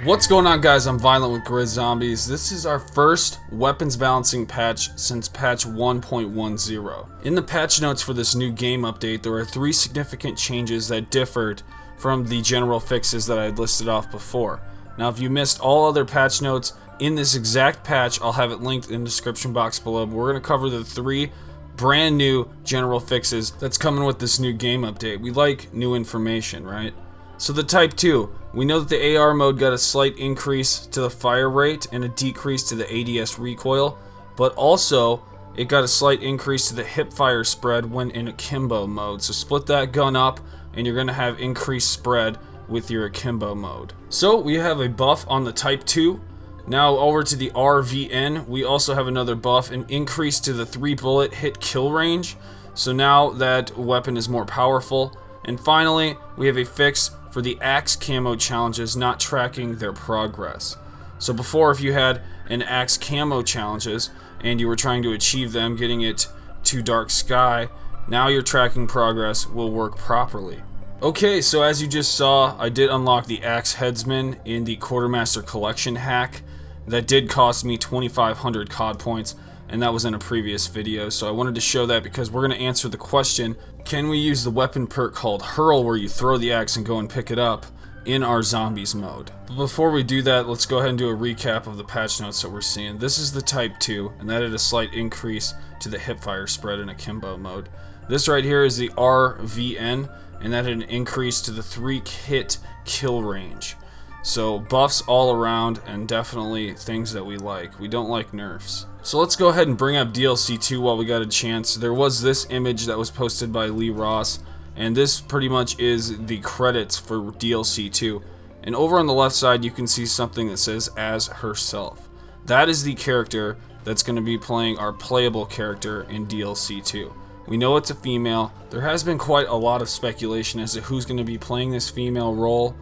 What's going on, guys? I'm Violent with GRIZZombies. This is our first weapons balancing patch since patch 1.10. In the patch notes for this new game update, there are 3 significant changes that differed from the general fixes that I had listed off before. Now, if you missed all other patch notes in this exact patch, I'll have it linked in the description box below. But we're going to cover the 3 brand new general fixes that's coming with this new game update. We like new information, right? So the Type 2, we know that the AR mode got a slight increase to the fire rate and a decrease to the ADS recoil, but also it got a slight increase to the hip fire spread when in akimbo mode. So split that gun up and you're going to have increased spread with your akimbo mode. So we have a buff on the Type 2. Now over to the RVN, we also have another buff, an increase to the 3-bullet hit kill range. So now that weapon is more powerful. And finally, we have a fix for the axe camo challenges not tracking their progress. So before, if you had an axe camo challenges and you were trying to achieve them, getting it to dark sky, now your tracking progress will work properly. Okay, so as you just saw, I did unlock the axe headsman in the quartermaster collection hack. That did cost me 2,500 COD points, and that was in a previous video, so I wanted to show that because we're going to answer the question, can we use the weapon perk called Hurl, where you throw the axe and go and pick it up, in our zombies mode? But before we do that, let's go ahead and do a recap of the patch notes that we're seeing. This is the Type 2, and that had a slight increase to the hipfire spread in akimbo mode. This right here is the RVN, and that had an increase to the 3-hit kill range. So buffs all around, and definitely things that we like. We don't like nerfs. So let's go ahead and bring up DLC 2 while we got a chance. There was this image that was posted by Lee Ross, and this pretty much is the credits for DLC 2. And over on the left side you can see something that says as herself. That is the character that's going to be playing our playable character in DLC 2. We know it's a female. There has been quite a lot of speculation as to who's going to be playing this female role.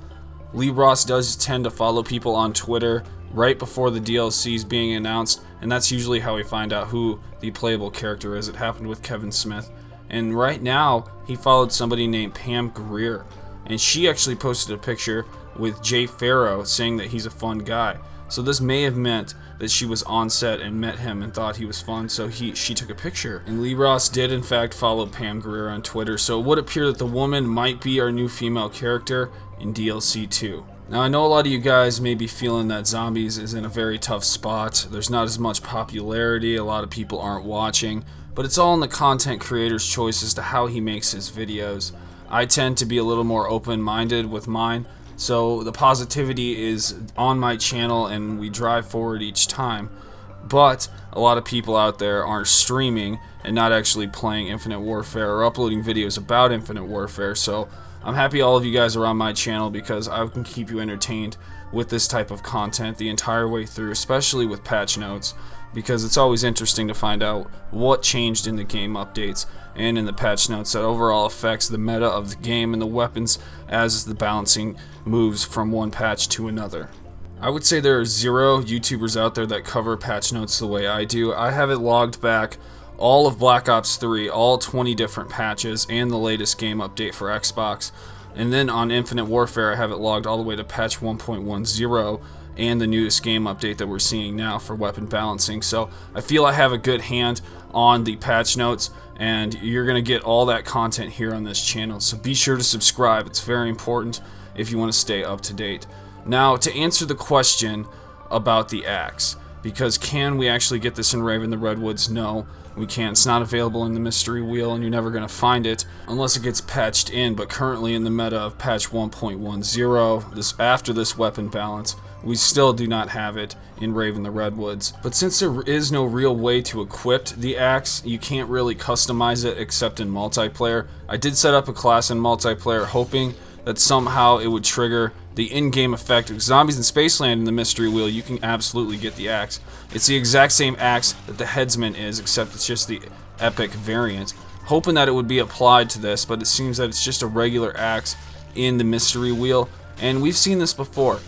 Lee Ross does tend to follow people on Twitter right before the DLC is being announced, and that's usually how we find out who the playable character is. It happened with Kevin Smith, and right now he followed somebody named Pam Greer, and she actually posted a picture with Jay Farrow saying that he's a fun guy. So this may have meant that she was on set and met him and thought he was fun, so she took a picture. And Lee Ross did in fact follow Pam Greer on Twitter, so it would appear that the woman might be our new female character in DLC 2. Now, I know a lot of you guys may be feeling that Zombies is in a very tough spot. There's not as much popularity, a lot of people aren't watching, but it's all in the content creator's choice as to how he makes his videos. I tend to be a little more open-minded with mine, so the positivity is on my channel and we drive forward each time. But a lot of people out there aren't streaming and not actually playing Infinite Warfare or uploading videos about Infinite Warfare, so I'm happy all of you guys are on my channel because I can keep you entertained with this type of content the entire way through, especially with patch notes, because it's always interesting to find out what changed in the game updates and in the patch notes that overall affects the meta of the game and the weapons as the balancing moves from one patch to another. I would say there are 0 YouTubers out there that cover patch notes the way I do. I have it logged back all of Black Ops 3, all 20 different patches, and the latest game update for Xbox. And then on Infinite Warfare, I have it logged all the way to patch 1.10 and the newest game update that we're seeing now for weapon balancing. So I feel I have a good hand on the patch notes, and you're going to get all that content here on this channel. So be sure to subscribe. It's very important if you want to stay up to date. Now, to answer the question about the axe, because can we actually get this in Raven the Redwoods? No, we can't. It's not available in the mystery wheel, and you're never going to find it unless it gets patched in. But currently in the meta of patch 1.10, after this weapon balance, we still do not have it in Raven the Redwoods. But since there is no real way to equip the axe, you can't really customize it except in multiplayer. I did set up a class in multiplayer hoping that somehow it would trigger the in-game effect of Zombies in Spaceland in the mystery wheel. You can absolutely get the axe. It's the exact same axe that the headsman is, except it's just the epic variant. Hoping that it would be applied to this, but it seems that it's just a regular axe in the mystery wheel. And we've seen this before,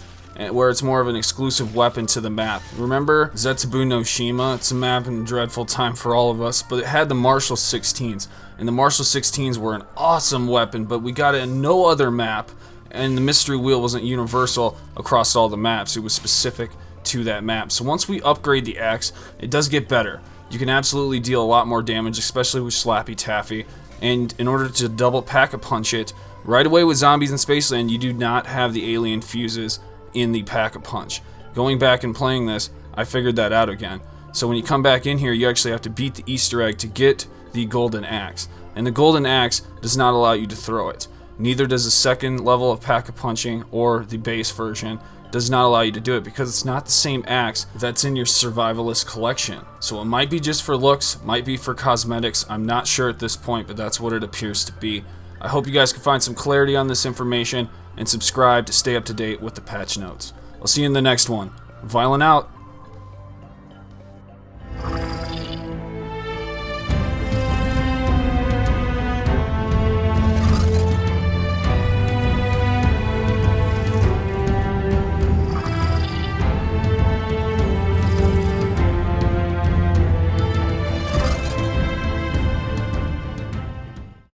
where it's more of an exclusive weapon to the map. Remember Zetsubou no Shima? It's a map in a dreadful time for all of us, but it had the Marshall 16s. And the Marshall 16s were an awesome weapon, but we got it in no other map and the mystery wheel wasn't universal across all the maps. It was specific to that map. So once we upgrade the axe, it does get better. You can absolutely deal a lot more damage, especially with Slappy Taffy. And in order to double pack-a-punch it, right away with zombies in Spaceland, you do not have the alien fuses in the pack-a-punch. Going back and playing this, I figured that out again. So when you come back in here, you actually have to beat the Easter egg to get the golden axe. And the golden axe does not allow you to throw it. Neither does the second level of pack-a-punching or the base version. Does not allow you to do it because it's not the same axe that's in your survivalist collection. So it might be just for looks, might be for cosmetics. I'm not sure at this point, but that's what it appears to be. I hope you guys can find some clarity on this information and subscribe to stay up to date with the patch notes. I'll see you in the next one. Viollent out.